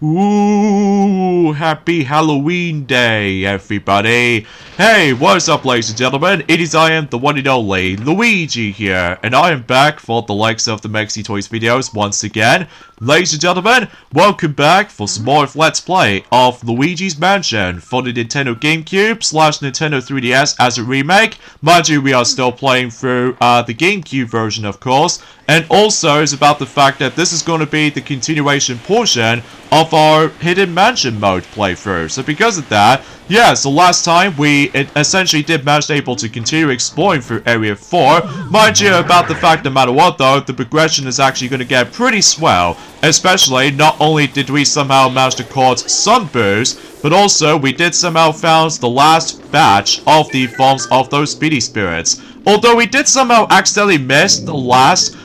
Ooh, happy Halloween day, everybody. Hey, what's up, ladies and gentlemen? It is I am the one and only Luigi here, and I am back for the likes of the Mexi Toys videos once again. Ladies and gentlemen, welcome back for some more of Let's Play of Luigi's Mansion for the Nintendo GameCube / Nintendo 3DS as a remake. Mind you, we are still playing through the GameCube version, of course, and also it's about the fact that this is going to be the continuation portion of our Hidden Mansion mode playthrough. So because of that, yeah, so last time we essentially did manage able to continue exploring through Area 4. Mind you, about the fact no matter what though, the progression is actually going to get pretty swell. Especially, not only did we somehow manage to cause some boosts, but also we did somehow found the last batch of the forms of those speedy spirits. Although we did somehow accidentally miss the last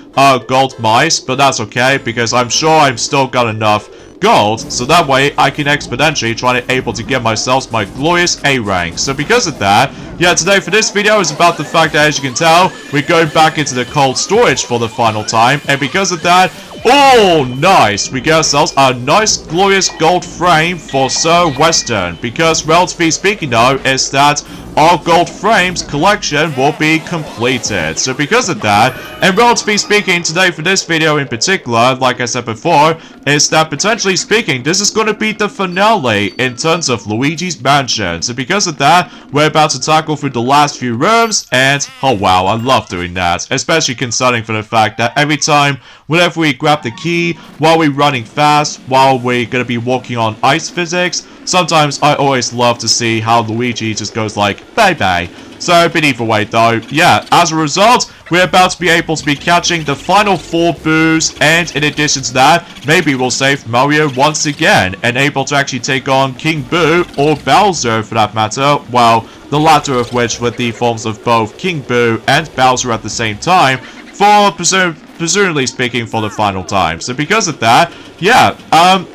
gold mice, but that's okay because I'm sure I've still got enough gold, so that way I can exponentially try to able to get myself my glorious A rank. So because of that, yeah, today for this video is about the fact that, as you can tell, we're going back into the cold storage for the final time, and because of that, oh nice, we get ourselves a nice glorious gold frame for Sir Western, because relatively speaking though, is that our gold frames collection will be completed. So because of that, and relatively speaking today for this video in particular, like I said before, is that potentially speaking, this is going to be the finale in terms of Luigi's Mansion. So because of that, we're about to tackle through the last few rooms, and oh wow, I love doing that, especially concerning for the fact that every time, whenever we grab the key, while we're running fast, while we're going to be walking on ice physics, sometimes I always love to see how Luigi just goes like, bye-bye. So, but either way though, yeah, as a result, we're about to be able to be catching the final 4 boos, and in addition to that, maybe we'll save Mario once again, and able to actually take on King Boo, or Bowser for that matter, well, the latter of which with the forms of both King Boo and Bowser at the same time, for presumably speaking for the final time. So because of that, yeah,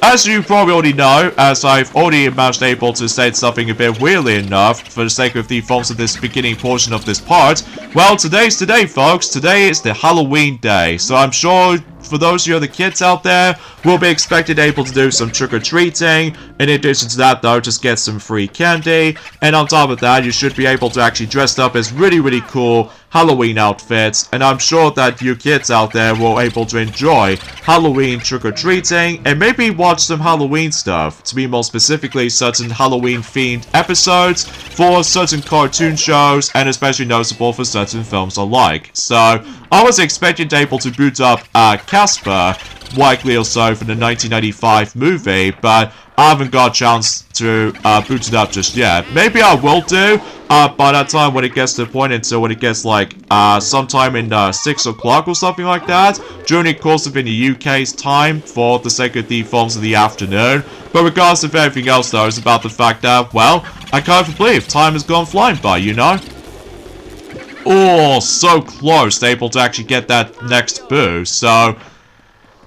as you probably already know, as I've already managed able to state something a bit weirdly enough for the sake of the forms of this beginning portion of this part, well, today's today, folks. Today is the Halloween day, so I'm sure for those of you other kids out there, we'll be expected able to do some trick-or-treating. In addition to that though, just get some free candy, and on top of that, you should be able to actually dress up as really cool Halloween outfits, and I'm sure that you kids out there will able to enjoy Halloween trick-or-treating, and maybe watch some Halloween stuff, to be more specifically certain Halloween-themed episodes for certain cartoon shows, and especially noticeable for certain films alike. So, I was expecting to able to boot up Casper, likely or so for the 1995 movie, but I haven't got a chance to boot it up just yet. Maybe I will do by that time when it gets to the point until when it gets like sometime in 6 o'clock or something like that, during the course of in the UK's time for the sake of the forms of the afternoon. But regardless of everything else though, it's about the fact that, well, I can't believe time has gone flying by, you know? Oh, so close to able to actually get that next boo, so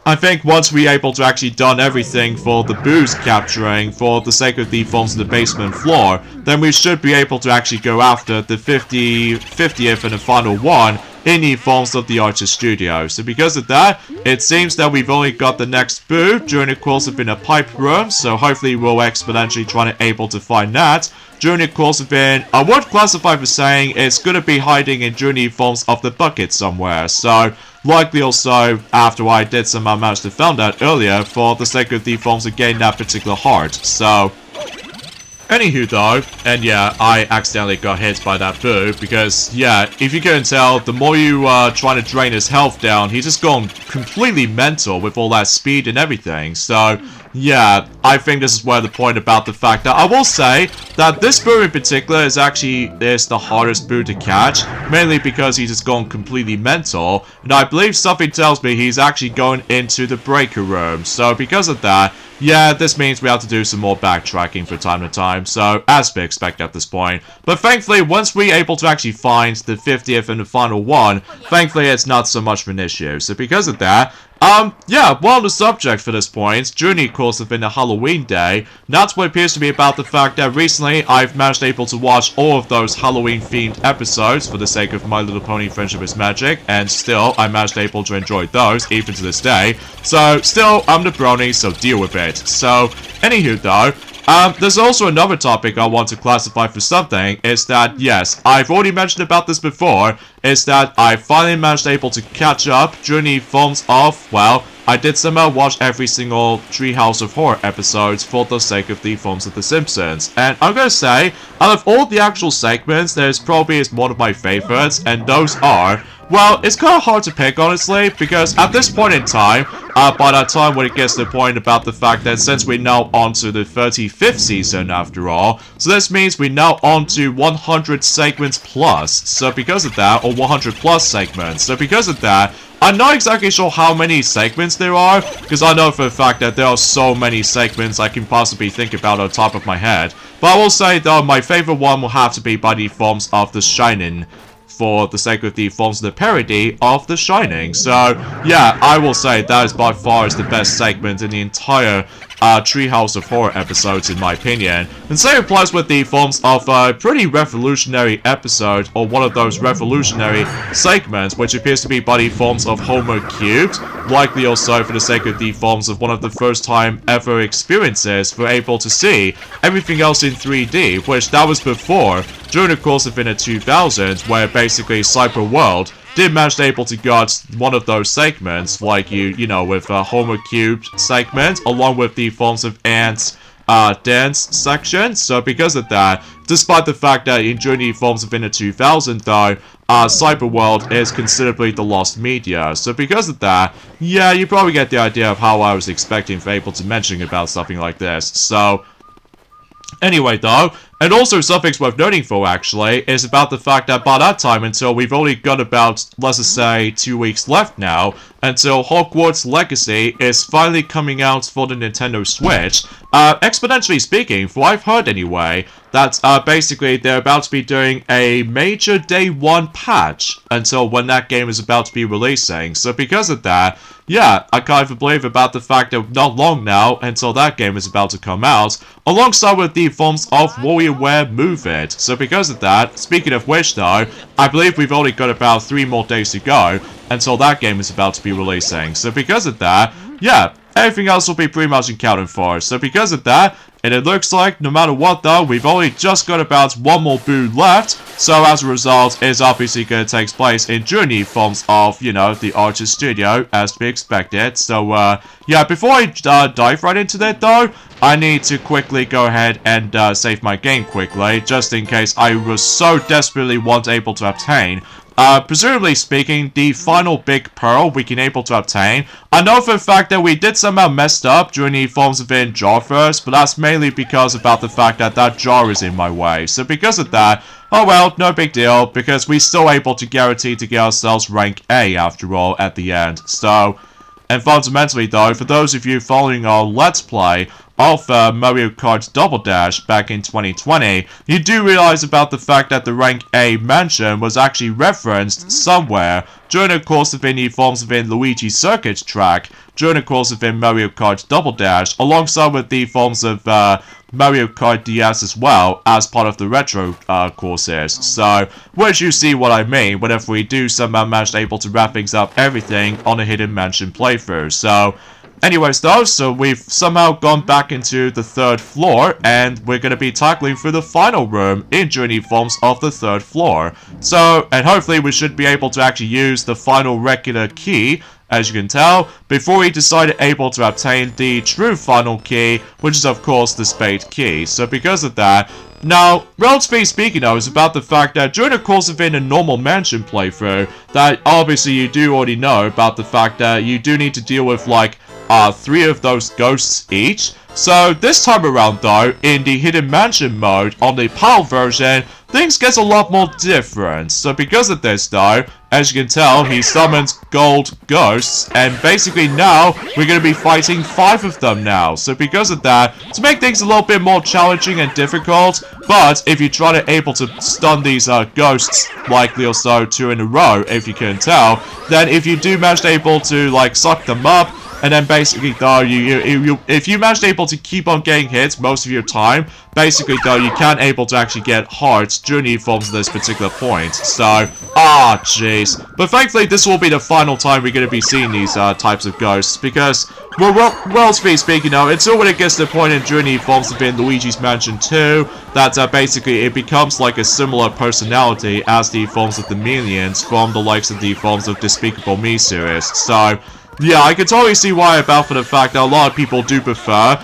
I think once we're able to actually done everything for the boost capturing for the sake of the forms of the basement floor, then we should be able to actually go after the 50th and the final one in the forms of the Archer Studio. So because of that, it seems that we've only got the next boo during the course of in a pipe room, so hopefully we'll exponentially try to able to find that during the course of in, I would classify for saying it's going to be hiding in during the forms of the bucket somewhere, so likely also after I did somehow manage to found that earlier for the sake of the forms of getting that particular heart. So anywho though, and yeah, I accidentally got hit by that boo, because yeah, if you can tell, the more you trying to drain his health down, he's just gone completely mental with all that speed and everything. So yeah, I think this is where the point about the fact that I will say that this boo in particular is the hardest boo to catch, mainly because he's just gone completely mental, and I believe something tells me he's actually going into the breaker room. So because of that, yeah, this means we have to do some more backtracking from time to time, so as we expect at this point. But thankfully, once we're able to actually find the 50th and the final one, thankfully it's not so much of an issue. So because of that, Yeah, well, on the subject for this point, during the course of the Halloween day, that's what appears to be about the fact that recently I've managed able to watch all of those Halloween-themed episodes for the sake of My Little Pony Friendship is Magic, and still, I managed able to enjoy those, even to this day. So, still, I'm the brony, so deal with it. So, anywho though, there's also another topic I want to classify for something, is that, yes, I've already mentioned about this before, is that I finally managed able to catch up during the films of, well, I did somehow watch every single Treehouse of Horror episodes for the sake of the films of The Simpsons. And I'm gonna say, out of all the actual segments, there's probably is one of my favorites, and those are, well, it's kind of hard to pick, honestly, because at this point in time, by that time when it gets to the point about the fact that since we're now on to the 35th season after all, so this means we're now on to 100 segments plus, so because of that, or 100 plus segments, so because of that, I'm not exactly sure how many segments there are, because I know for a fact that there are so many segments I can possibly think about on top of my head, but I will say though, my favorite one will have to be by the forms of The Shining, for the sake of the forms of the parody of The Shining. So, yeah, I will say that is by far the best segment in the entire Treehouse of Horror episodes, in my opinion. And same applies with the forms of a pretty revolutionary episode, or one of those revolutionary segments, which appears to be by the forms of Homer Cubed, likely also for the sake of the forms of one of the first time ever experiences we're able to see everything else in 3D, which that was before, during the course of in the 2000s, where basically Cyber World did manage to able to get one of those segments, like you know, with Homer Cubed segment, along with the forms of Ants dance section. So because of that, despite the fact that in during the forms of in the 2000s though, Cyber World is considerably the lost media. So because of that, yeah, you probably get the idea of how I was expecting for able to mention about something like this. So anyway though, and also something worth noting for actually, is about the fact that by that time until we've only got about, let's just say, 2 weeks left now, until Hogwarts Legacy is finally coming out for the Nintendo Switch, exponentially speaking, for what I've heard anyway, that basically they're about to be doing a major day 1 patch until when that game is about to be releasing. So because of that, yeah, I kind of believe about the fact that not long now until that game is about to come out, alongside with the forms of WarioWare Move It. So because of that, speaking of which though, I believe we've only got about 3 more days to go until that game is about to be releasing. So because of that, yeah, everything else will be pretty much accounted for. So because of that, and it looks like, no matter what though, we've only just got about 1 more boo left, so as a result, it's obviously going to take place in Journey forms of, you know, the Artist Studio, as to be expected. So, yeah, before I dive right into that though, I need to quickly go ahead and save my game quickly, just in case I was so desperately able to obtain presumably speaking, the final big pearl we can able to obtain. I know for a fact that we did somehow messed up during the forms of in jar first, but that's mainly because about the fact that that jar is in my way. So because of that, oh well, no big deal, because we're still able to guarantee to get ourselves rank A after all at the end. So, and fundamentally though, for those of you following our Let's Play of Mario Kart Double Dash back in 2020, you do realize about the fact that the rank A mansion was actually referenced somewhere during the course of any forms of in Luigi Circuit track, during the course of in Mario Kart Double Dash, alongside with the forms of Mario Kart DS as well, as part of the retro courses. So, which you see what I mean whenever we do somehow manage able to wrap things up everything on a Hidden Mansion playthrough. So, anyways though, so we've somehow gone back into the 3rd floor, and we're going to be tackling through the final room in Journey forms of the 3rd floor. So, and hopefully we should be able to actually use the final regular key, as you can tell, before we decided able to obtain the true final key, which is of course the spade key. So because of that, now, relatively speaking though, is about the fact that during the course of in a normal mansion playthrough, that obviously you do already know about the fact that you do need to deal with like 3 of those ghosts each. So this time around though, in the Hidden Mansion mode on the PAL version, things get a lot more different. So because of this though, as you can tell, he summons gold ghosts, and basically now, we're going to be fighting 5 of them now. So because of that, to make things a little bit more challenging and difficult, but if you try to able to stun these ghosts, likely or so 2 in a row, if you can tell, then if you do manage to able to, like, suck them up, and then basically, though, if you manage able to keep on getting hits most of your time, basically, though, you can't able to actually get hearts during the forms at this particular point. So, jeez. But thankfully, this will be the final time we're going to be seeing these types of ghosts, because, well, speaking, though, until when it gets to the point in during the forms of in Luigi's Mansion 2, that basically it becomes like a similar personality as the forms of the Minions from the likes of the forms of Despicable Me series. So, yeah, I can totally see why about for the fact that a lot of people do prefer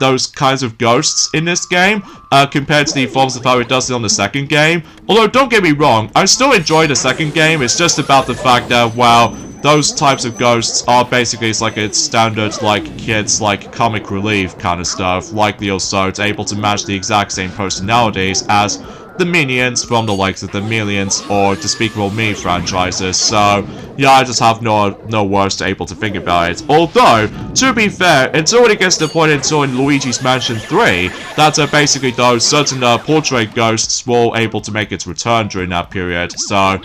those kinds of ghosts in this game compared to the forms of how it does it on the second game. Although, don't get me wrong, I still enjoy the second game. It's just about the fact that, well, those types of ghosts are basically, it's like a standard, like, kids, like, comic relief kind of stuff. Likely also, it's able to match the exact same personalities as the Minions from the likes of the Millions or Despicable Me franchises. So, yeah, I just have no words to able to think about it. Although, to be fair, until it gets to the point until in Luigi's Mansion 3, that basically those certain portrait ghosts will able to make its return during that period. So,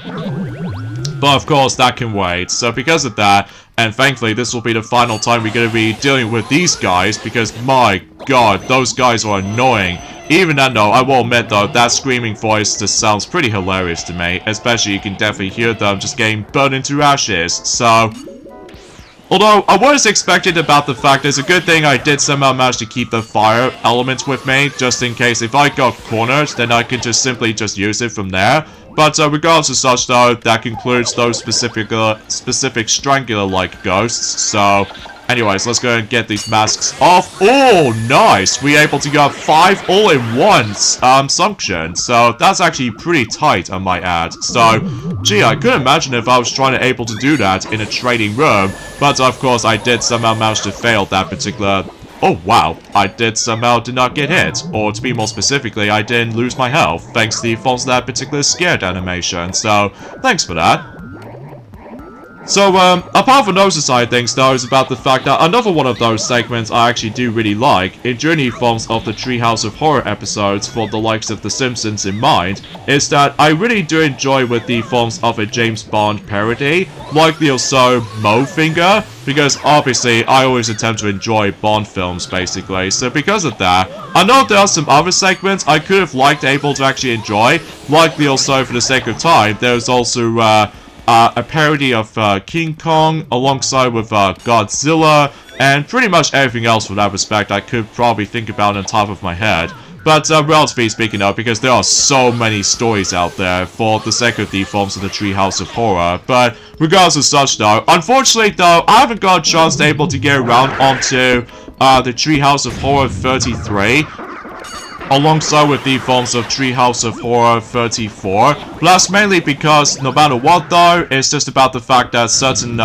but of course, that can wait. So because of that, and thankfully this will be the final time we're going to be dealing with these guys, because my god, those guys are annoying. Even then though, I will admit though, that screaming voice just sounds pretty hilarious to me. Especially you can definitely hear them just getting burned into ashes. So, although I was expected about the fact it's a good thing I did somehow manage to keep the fire element with me, just in case if I got cornered, then I can just simply just use it from there. But regardless of such though, that concludes those specific strangler-like ghosts. So, anyways, let's go and get these masks off. Oh, nice! We're able to get 5 all-in-one suction. So, that's actually pretty tight, I might add. So, gee, I couldn't imagine if I was trying to able to do that in a trading room. But, of course, I did somehow manage to fail that particular... Oh, wow. I did not get hit. Or, to be more specifically, I didn't lose my health, thanks to the forms of that particular scared animation. So, thanks for that. So, apart from those side of things, though, is about the fact that another one of those segments I actually do really like, in journey forms of the Treehouse of Horror episodes for the likes of The Simpsons in mind, is that I really do enjoy with the forms of a James Bond parody, like the also Mofinger, because obviously I always attempt to enjoy Bond films, basically. So because of that, I know there are some other segments I could have liked able to actually enjoy, like the also, for the sake of time, there's also, a parody of King Kong alongside with Godzilla, and pretty much everything else from that respect I could probably think about on top of my head. But relatively speaking though, because there are so many stories out there for the sake of the forms of the Treehouse of Horror. But regardless of such though, unfortunately though, I haven't got a chance to able to get around onto the Treehouse of Horror 33. Alongside with the forms of Treehouse of Horror 34. But that's mainly because, no matter what though, it's just about the fact that certain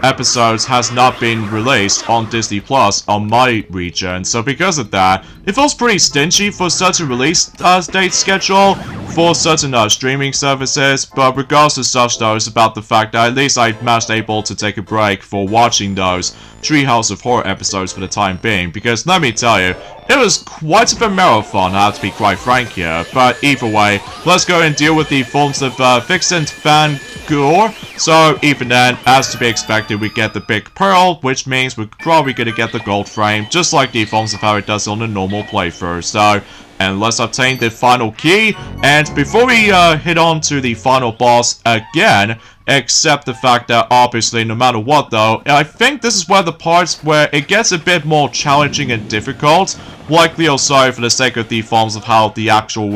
episodes has not been released on Disney Plus on my region. So because of that, it feels pretty stingy for certain release date schedule for certain streaming services. But regardless of such though, it's about the fact that at least I managed able to take a break for watching those Treehouse of Horror episodes for the time being. Because let me tell you, it was quite a bit marathon, I have to be quite frank here. But either way, let's go and deal with the forms of Vixen Fan Gore. So even then, as to be expected, we get the Big Pearl, which means we're probably going to get the Gold Frame, just like the forms of how it does on a normal playthrough. So, and let's obtain the final key. And before we hit on to the final boss again, except the fact that obviously no matter what though, I think this is one of the parts where it gets a bit more challenging and difficult, likely also for the sake of the forms of how the actual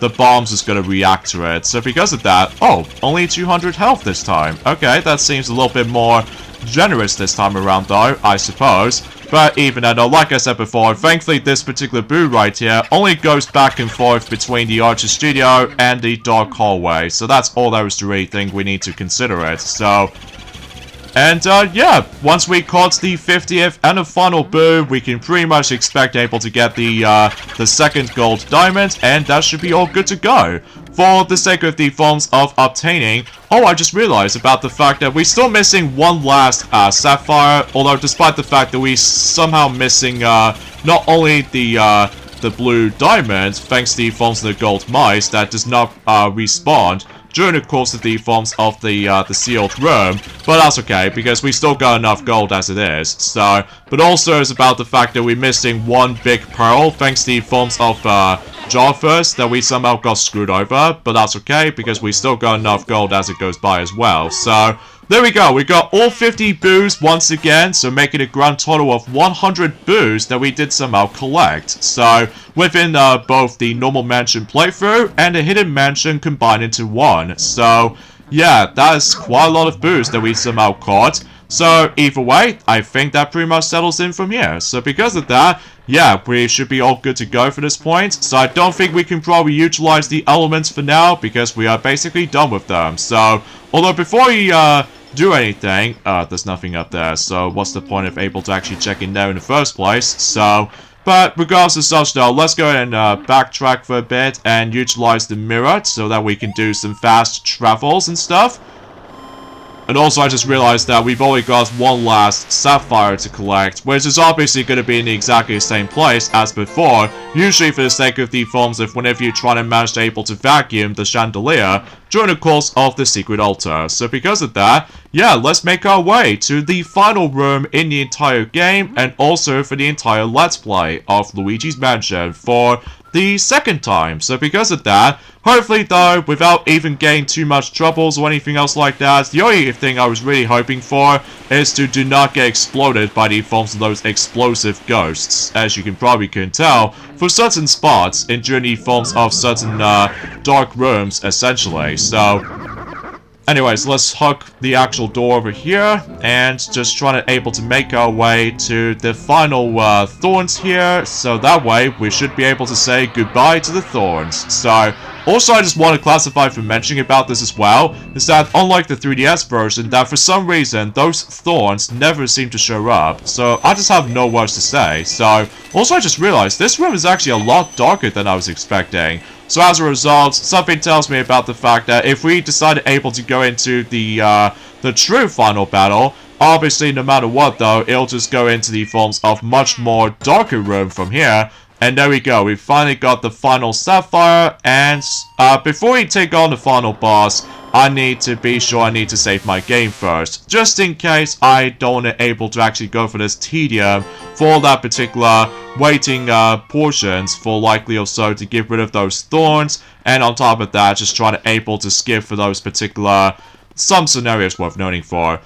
the bombs is going to react to it. So because of that, oh, only 200 health this time. Okay, that seems a little bit more generous this time around though, I suppose. But even then, like I said before, thankfully this particular boo right here only goes back and forth between the Archer Studio and the Dark Hallway. So that's all there is to really think we need to consider it. So, and yeah, once we caught the 50th and the final boo, we can pretty much expect able to get the second gold diamond, and that should be all good to go. for the sake of the forms of obtaining. Oh, I just realized about the fact that we're still missing one last sapphire, although despite the fact that we somehow missing not only the blue diamond, thanks to the forms of the gold mice that does not respawn during the course of the forms of the sealed room, but that's okay, because we still got enough gold as it is, so, but also it's about the fact that we're missing one big pearl, thanks to the forms of, Jarfus, that we somehow got screwed over, but that's okay, because we still got enough gold as it goes by as well, so, there we go, we got all 50 boos once again, so making a grand total of 100 boos that we did somehow collect. So, within both the normal mansion playthrough and the hidden mansion combined into one. So, yeah, that is quite a lot of boos that we somehow caught. So, either way, I think that pretty much settles in from here. So, because of that, yeah, we should be all good to go for this point. So, I don't think we can probably utilize the elements for now, because we are basically done with them. So, although before we, do anything, there's nothing up there, so what's the point of able to actually check in there in the first place, so, but regardless of such though, let's go ahead and backtrack for a bit and utilize the mirror so that we can do some fast travels and stuff. And also I just realized that we've only got one last sapphire to collect, which is obviously going to be in exactly the same place as before, usually for the sake of the forms of whenever you try to manage to able to vacuum the chandelier during the course of the secret altar. So because of that, yeah, let's make our way to the final room in the entire game, and also for the entire Let's Play of Luigi's Mansion for the second time. So because of that, hopefully though, without even getting too much troubles or anything else like that, the only thing I was really hoping for is to do not get exploded by the forms of those explosive ghosts, as you can probably tell, for certain spots in during the forms of certain dark rooms, essentially. So, anyways, let's hook the actual door over here, and just trying to able to make our way to the final thorns here, so that way we should be able to say goodbye to the thorns. So, also I just want to classify for mentioning about this as well, is that unlike the 3DS version, that for some reason, those thorns never seem to show up, so I just have no words to say. So, also I just realized, this room is actually a lot darker than I was expecting. So as a result, something tells me about the fact that if we decide able to go into the true final battle, obviously no matter what though, it'll just go into the forms of much more darker room from here. And there we go, we finally got the final sapphire, and before we take on the final boss, I need to be sure I need to save my game first, just in case I don't able to actually go for this tedium for that particular waiting portions for likely or so to get rid of those thorns, and on top of that, just trying to able to skip for those particular, some scenarios worth noting for.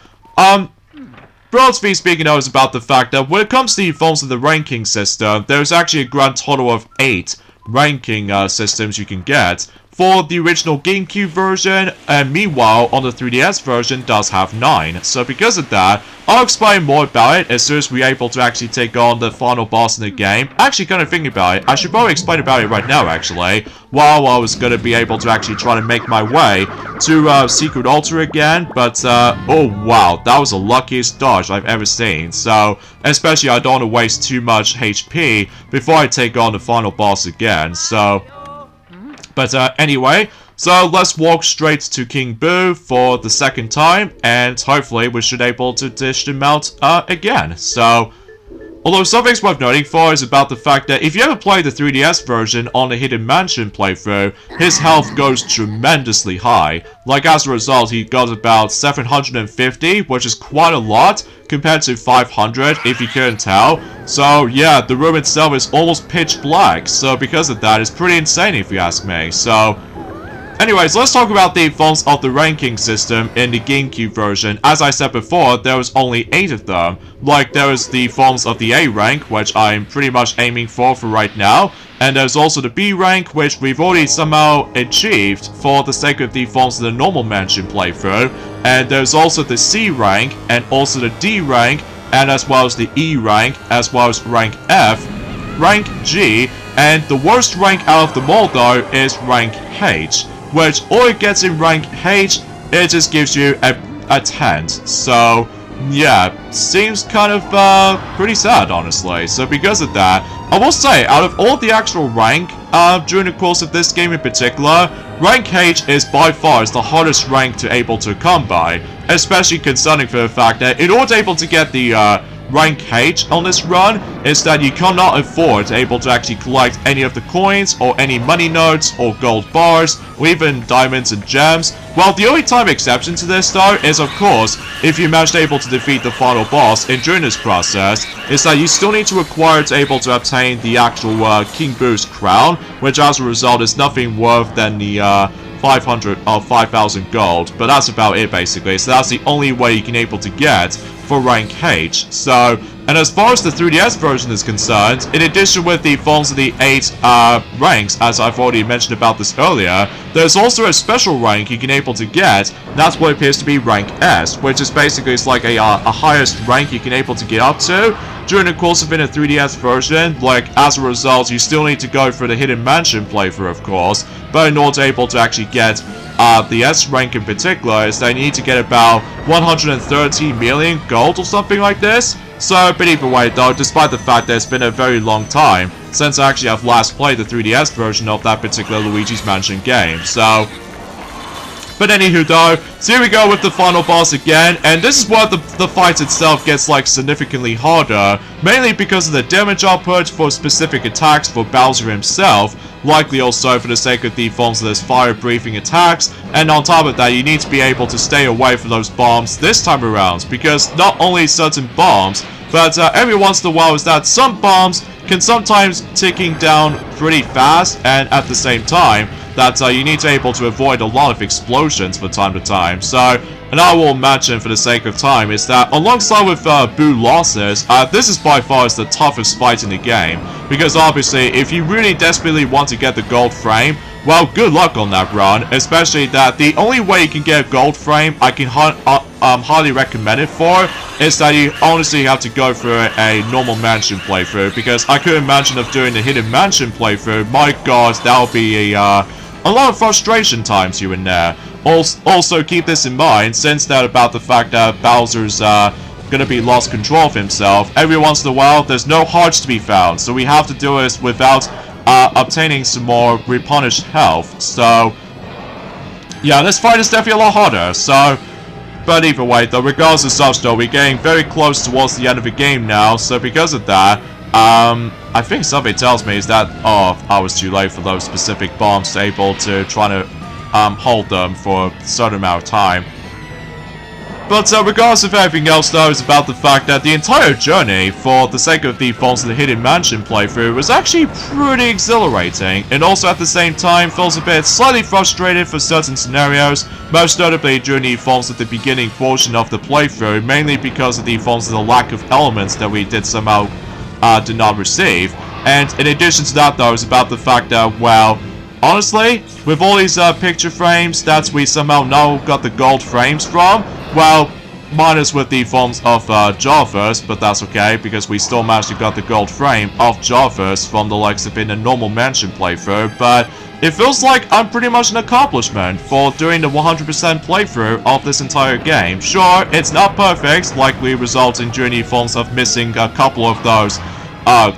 Broadly speaking though is about the fact that when it comes to the forms of the ranking system, there's actually a grand total of 8 ranking systems you can get for the original GameCube version, and meanwhile on the 3DS version does have 9. So because of that, I'll explain more about it as soon as we're able to actually take on the final boss in the game. Actually, kind of thinking about it, I should probably explain about it right now actually, while I was going to be able to actually try to make my way to Secret Altar again, but oh wow, that was the luckiest dodge I've ever seen. So, especially I don't want to waste too much HP before I take on the final boss again, so... But anyway, so let's walk straight to King Boo for the second time, and hopefully we should able to dish him out again. So, although something's worth noting for is about the fact that if you ever play the 3DS version on the Hidden Mansion playthrough, his health goes tremendously high. Like as a result, he got about 750, which is quite a lot, compared to 500 if you couldn't tell. So yeah, the room itself is almost pitch black, so because of that, it's pretty insane if you ask me. So anyways, let's talk about the forms of the ranking system in the GameCube version. As I said before, there was only 8 of them. Like, there was the forms of the A rank, which I'm pretty much aiming for right now. And there's also the B rank, which we've already somehow achieved for the sake of the forms of the normal mansion playthrough. And there's also the C rank, and also the D rank, and as well as the E rank, as well as rank F, rank G, and the worst rank out of them all though is rank H, which all it gets in rank H, it just gives you a tent. So yeah, seems kind of, pretty sad, honestly. So because of that, I will say, out of all the actual rank, during the course of this game in particular, rank H is by far the hardest rank to able to come by, especially concerning for the fact that in order to able to get the, rank H on this run is that you cannot afford to able to actually collect any of the coins or any money notes or gold bars or even diamonds and gems. Well, the only time exception to this though is of course if you manage to able to defeat the final boss, and during this process is that you still need to acquire to able to obtain the actual King Boo's crown, which as a result is nothing worth than the 500 or 5,000 gold, but that's about it basically. So that's the only way you can able to get for rank H. So, and as far as the 3DS version is concerned, in addition with the forms of the 8 ranks, as I've already mentioned about this earlier, there's also a special rank you can able to get. That's what appears to be rank S, which is basically it's like a highest rank you can able to get up to during the course of in a 3DS version. Like, as a result, you still need to go for the Hidden Mansion playthrough, of course, but in order to able to actually get the S rank in particular, is they need to get about 130 million gold or something like this. So, but either way though, despite the fact that it's been a very long time since I actually have last played the 3DS version of that particular Luigi's Mansion game, so... But anywho though, so here we go with the final boss again, and this is where the fight itself gets like significantly harder, mainly because of the damage output for specific attacks for Bowser himself, likely also for the sake of the forms of those fire-breathing attacks, and on top of that you need to be able to stay away from those bombs this time around, because not only certain bombs, but every once in a while is that some bombs can sometimes ticking down pretty fast, and at the same time, that you need to be able to avoid a lot of explosions from time to time. So, and I will mention for the sake of time is that alongside with Boo losses, this is by far the toughest fight in the game. Because obviously, if you really desperately want to get the gold frame, well, good luck on that run. Especially that the only way you can get a gold frame I can highly recommend it for is that you honestly have to go for a normal mansion playthrough. Because I couldn't imagine of doing the hidden mansion playthrough. My god, that would be a lot of frustration times here and there. Also keep this in mind, since that about the fact that Bowser's gonna be lost control of himself. Every once in a while, there's no hearts to be found, so we have to do this without obtaining some more replenished health. So, yeah, this fight is definitely a lot harder, so... But either way, though, regardless of such, though, we're getting very close towards the end of the game now, so because of that, I think something tells me is that, oh, I was too late for those specific bombs to able to try to, hold them for a certain amount of time. But, regardless of everything else, though, is about the fact that the entire journey, for the sake of the Falls of the Hidden Mansion playthrough, was actually pretty exhilarating, and also at the same time feels a bit slightly frustrated for certain scenarios, most notably during the forms of the beginning portion of the playthrough, mainly because of the forms of the lack of elements that we did somehow did not receive. And in addition to that though, is about the fact that, well, honestly, with all these picture frames that we somehow now got the gold frames from, well, minus with the forms of Jarvis, but that's okay, because we still managed to got the gold frame of Jarvis from the likes of in a normal mansion playthrough, but it feels like I'm pretty much an accomplishment for doing the 100% playthrough of this entire game. Sure, it's not perfect, likely resulting during the forms of missing a couple of those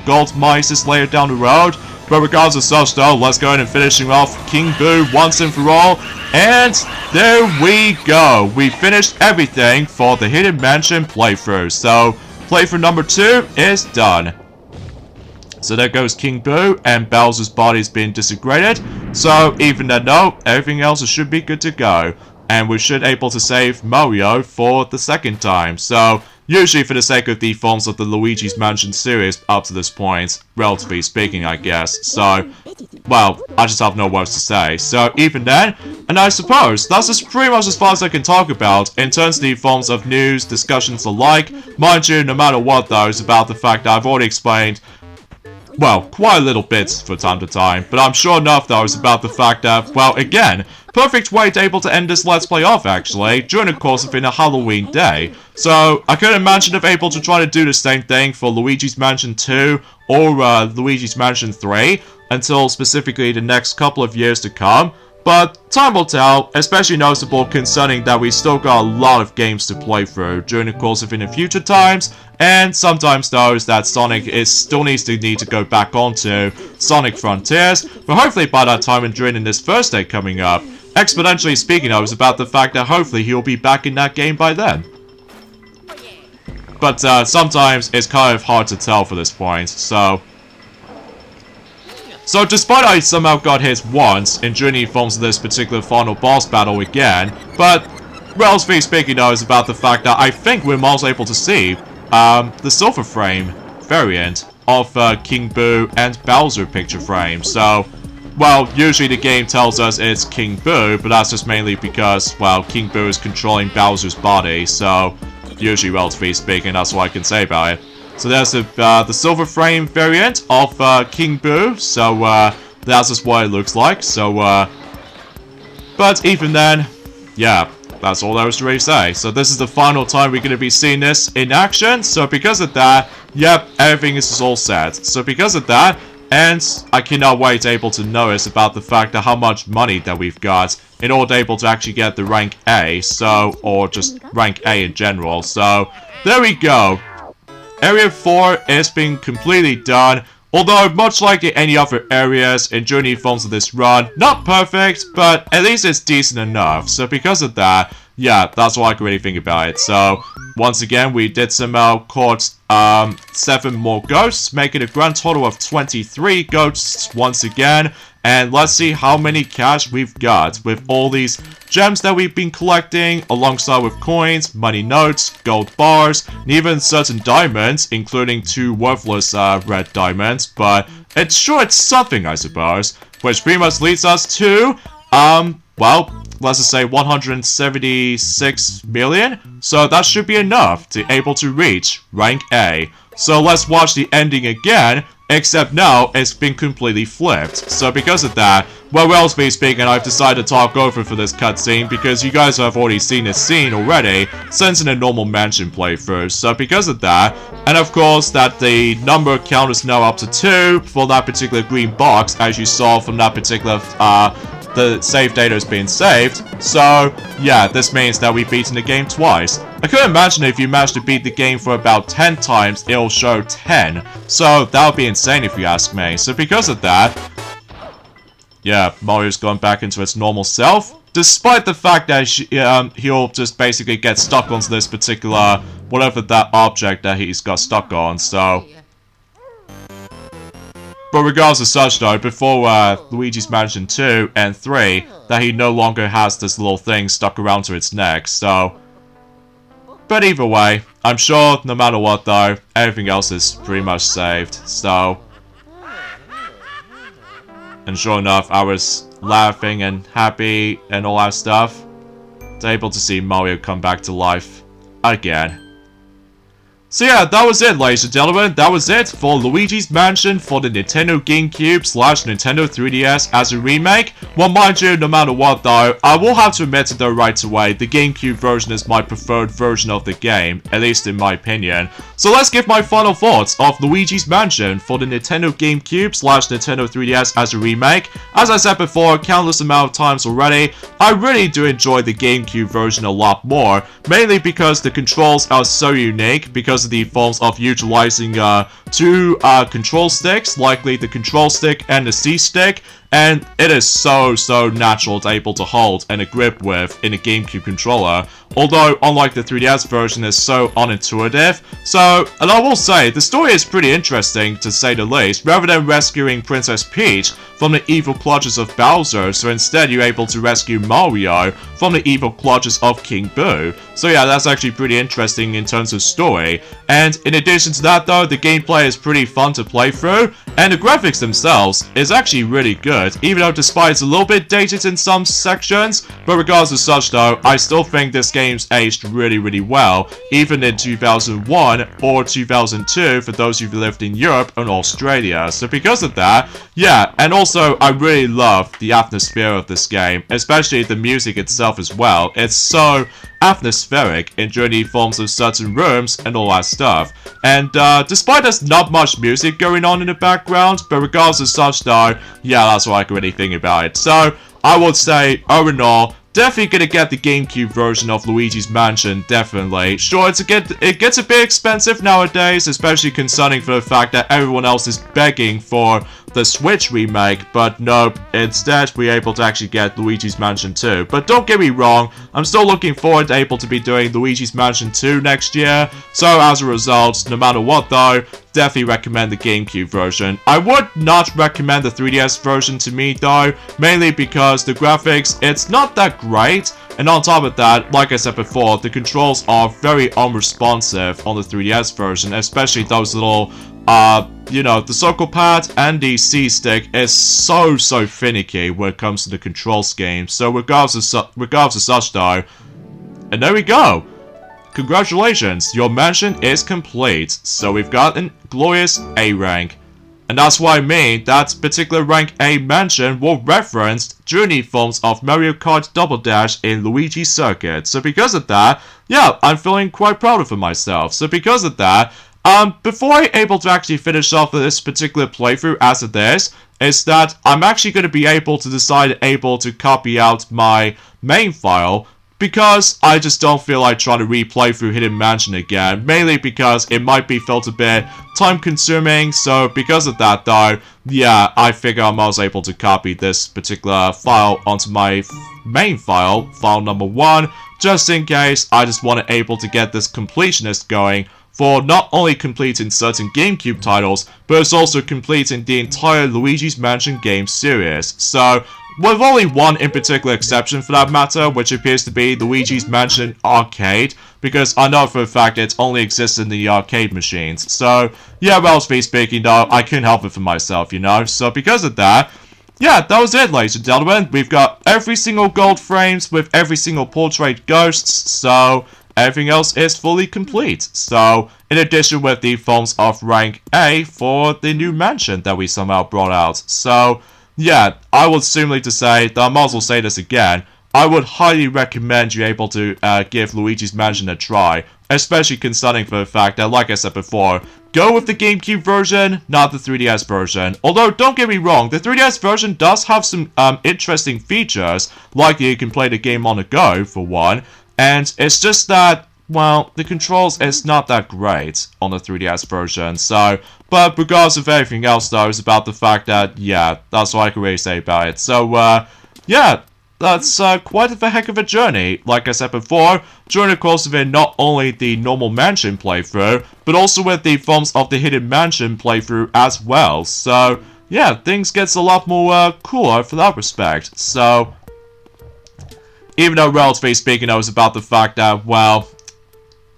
gold mice later down the road, but regardless of such though, let's go ahead and finishing off King Boo once and for all, and there we go. We finished everything for the Hidden Mansion playthrough, so playthrough number 2 is done. So there goes King Boo, and Bowser's body's been disintegrated. So even then though, everything else should be good to go. And we should able to save Mario for the second time. So usually for the sake of the forms of the Luigi's Mansion series up to this point, relatively speaking I guess. So, well, I just have no words to say. So even then, and I suppose that's just pretty much as far as I can talk about in terms of the forms of news, discussions alike. Mind you, no matter what though, is about the fact that I've already explained, well, quite a little bits from time to time, but I'm sure enough though is about the fact that, well, again, perfect way to able to end this Let's Play off actually, during the course of in a Halloween day. So, I couldn't imagine if able to try to do the same thing for Luigi's Mansion 2 or Luigi's Mansion 3 until specifically the next couple of years to come. But time will tell, especially noticeable concerning that we still got a lot of games to play through during the course of in the future times, and sometimes those that Sonic still needs to go back onto Sonic Frontiers, but hopefully by that time and during this Thursday coming up, exponentially speaking, I was about the fact that hopefully he'll be back in that game by then. But sometimes it's kind of hard to tell for this point, so despite I somehow got hit once in during the forms of this particular final boss battle again, but relatively speaking though is about the fact that I think we're also able to see the silver frame variant of King Boo and Bowser picture frame. So, well, usually the game tells us it's King Boo, but that's just mainly because, well, King Boo is controlling Bowser's body, so usually, relatively speaking, that's what I can say about it. So there's the silver frame variant of King Boo, so that's just what it looks like, so but even then, yeah, that's all there is to really say. So this is the final time we're going to be seeing this in action, so because of that, yep, everything is all set. So because of that, and I cannot wait able to notice about the fact that how much money that we've got in order able to actually get the rank A, so, or just rank A in general. So, there we go. Area 4 is being completely done, although much like in any other areas in Journey forms of this run, not perfect, but at least it's decent enough. So because of that, yeah, that's what I can really think about it. So, once again, we did somehow caught 7 more ghosts, making a grand total of 23 ghosts once again. And let's see how many cash we've got with all these gems that we've been collecting, alongside with coins, money notes, gold bars, and even certain diamonds, including 2 worthless red diamonds. But it's something, I suppose. Which pretty much leads us to, well, let's just say 176 million. So that should be enough to able to reach rank A. So let's watch the ending again, except now it's been completely flipped. So because of that, well, relatively speaking, I've decided to talk over for this cutscene because you guys have already seen this scene already since in a normal mansion playthrough. So because of that, and of course that the number count is now up to 2 for that particular green box, as you saw from that particular the save data is being saved. So yeah, this means that we've beaten the game twice. I couldn't imagine if you managed to beat the game for about 10 times, it'll show 10. So that would be insane if you ask me. So because of that, yeah, Mario's gone back into its normal self. Despite the fact that he'll just basically get stuck onto this particular, whatever that object that he's got stuck on, so. But regardless of such though, before Luigi's Mansion 2 and 3, that he no longer has this little thing stuck around to its neck, so. But either way, I'm sure no matter what though, everything else is pretty much saved, so. And sure enough, I was laughing and happy and all that stuff. Able to see Mario come back to life again. So yeah, that was it, ladies and gentlemen. That was it for Luigi's Mansion for the Nintendo GameCube / Nintendo 3DS as a remake. Well, mind you, no matter what though, I will have to admit it though right away, the GameCube version is my preferred version of the game, at least in my opinion. So let's give my final thoughts of Luigi's Mansion for the Nintendo GameCube / Nintendo 3DS as a remake. As I said before, countless amount of times already, I really do enjoy the GameCube version a lot more, mainly because the controls are so unique, because of the forms of utilizing 2 control sticks, likely the control stick and the C stick, and it is so natural to able to hold and a grip with in a GameCube controller, although unlike the 3DS version is so unintuitive. So, and I will say, the story is pretty interesting to say the least. Rather than rescuing Princess Peach from the evil clutches of Bowser, so instead you're able to rescue Mario from the evil clutches of King Boo. So yeah, that's actually pretty interesting in terms of story. And in addition to that though, the gameplay is pretty fun to play through, and the graphics themselves is actually really good, even though despite it's a little bit dated in some sections. But regardless of such though, I still think this game's aged really well, even in 2001 or 2002 for those who've lived in Europe and Australia. So because of that, yeah, and also I really love the atmosphere of this game, especially the music itself as well. It's so atmospheric in journey forms of certain rooms and all that stuff. And despite there's not much music going on in the background, but regardless of such though, yeah, that's what I can really think about it. So I would say, all in all, definitely gonna get the GameCube version of Luigi's Mansion, definitely. Sure, it gets a bit expensive nowadays, especially concerning for the fact that everyone else is begging for the Switch remake, but nope, instead we're able to actually get Luigi's Mansion 2. But don't get me wrong, I'm still looking forward to able to be doing Luigi's Mansion 2 next year, so as a result, no matter what though, definitely recommend the GameCube version. I would not recommend the 3DS version to me though, mainly because the graphics, it's not that great, and on top of that, like I said before, the controls are very unresponsive on the 3DS version, especially those little, you know, the circle pad and the C-stick is so finicky when it comes to the control scheme. So regardless of such though, and there we go. Congratulations, your mansion is complete. So we've got a glorious A rank. And that's what I mean, that particular rank A mansion was referenced during the forms of Mario Kart Double Dash in Luigi's Circuit. So because of that, yeah, I'm feeling quite proud of myself. So because of that, before I'm able to actually finish off this particular playthrough as it is that I'm actually going to be able to copy out my main file, because I just don't feel like trying to replay through Hidden Mansion again, mainly because it might be felt a bit time consuming. So because of that though, yeah, I figure I was able to copy this particular file onto my main file number 1, just in case I just want to able to get this completionist going for not only completing certain GameCube titles, but it's also completing the entire Luigi's Mansion game series. So with only one in particular exception for that matter, which appears to be Luigi's Mansion Arcade, because I know for a fact it only exists in the arcade machines. So, yeah, relatively speaking though, I couldn't help it for myself, you know? So because of that, yeah, that was it, ladies and gentlemen. We've got every single gold frames with every single portrait ghosts, so everything else is fully complete. So, in addition with the forms of rank A for the new mansion that we somehow brought out. So, yeah, I would simply to say, that I might as well say this again, I would highly recommend you able to give Luigi's Mansion a try, especially considering for the fact that, like I said before, go with the GameCube version, not the 3DS version. Although, don't get me wrong, the 3DS version does have some interesting features, like you can play the game on the go, for one, and it's just that, well, the controls is not that great on the 3DS version, so, but regardless of everything else though, it's about the fact that, yeah, that's what I can really say about it. So, yeah, that's quite a heck of a journey, like I said before, during the course of it, not only the normal mansion playthrough, but also with the forms of the Hidden Mansion playthrough as well. So, yeah, things gets a lot more cooler for that respect. So, even though relatively speaking, I was about the fact that, well,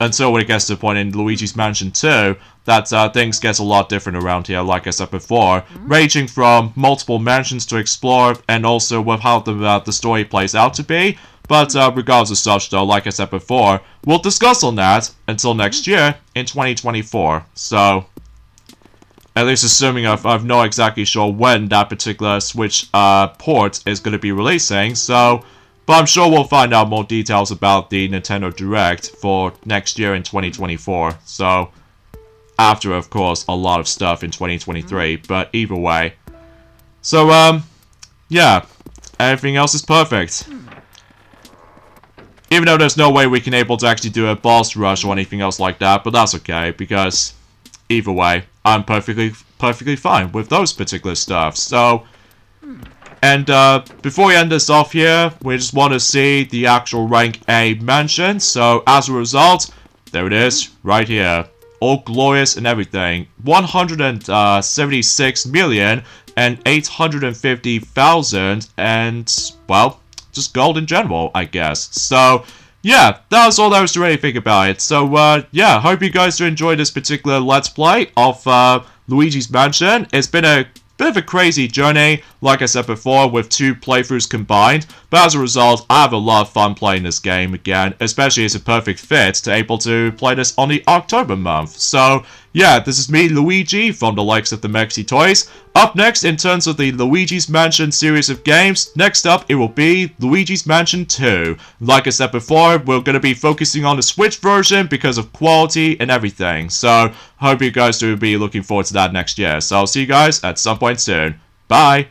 until when it gets to the point in Luigi's Mansion 2, that things get a lot different around here, like I said before, ranging from multiple mansions to explore, and also with how the story plays out to be. But regardless of such though, like I said before, we'll discuss on that until next year in 2024. So, at least assuming I'm not exactly sure when that particular Switch port is going to be releasing, so, but I'm sure we'll find out more details about the Nintendo Direct for next year in 2024. So, after, of course, a lot of stuff in 2023, but either way. So, yeah, everything else is perfect. Even though there's no way we can able to actually do a boss rush or anything else like that, but that's okay, because either way, I'm perfectly fine with those particular stuff. So, and before we end this off here, we just want to see the actual rank A mansion. So, as a result, there it is, right here. All glorious and everything. 176,850,000 and, well, just gold in general, I guess. So, yeah, that was all there was to really think about it. So, yeah, hope you guys enjoyed this particular Let's Play of Luigi's Mansion. It's been a bit of a crazy journey, like I said before, with 2 playthroughs combined, but as a result, I have a lot of fun playing this game again, especially as a perfect fit to able to play this on the October month. So, yeah, this is me, Luigi, from the likes of the Mexi Toys. Up next, in terms of the Luigi's Mansion series of games, next up, it will be Luigi's Mansion 2. Like I said before, we're going to be focusing on the Switch version because of quality and everything. So, I hope you guys will be looking forward to that next year. So, I'll see you guys at some point soon. Bye!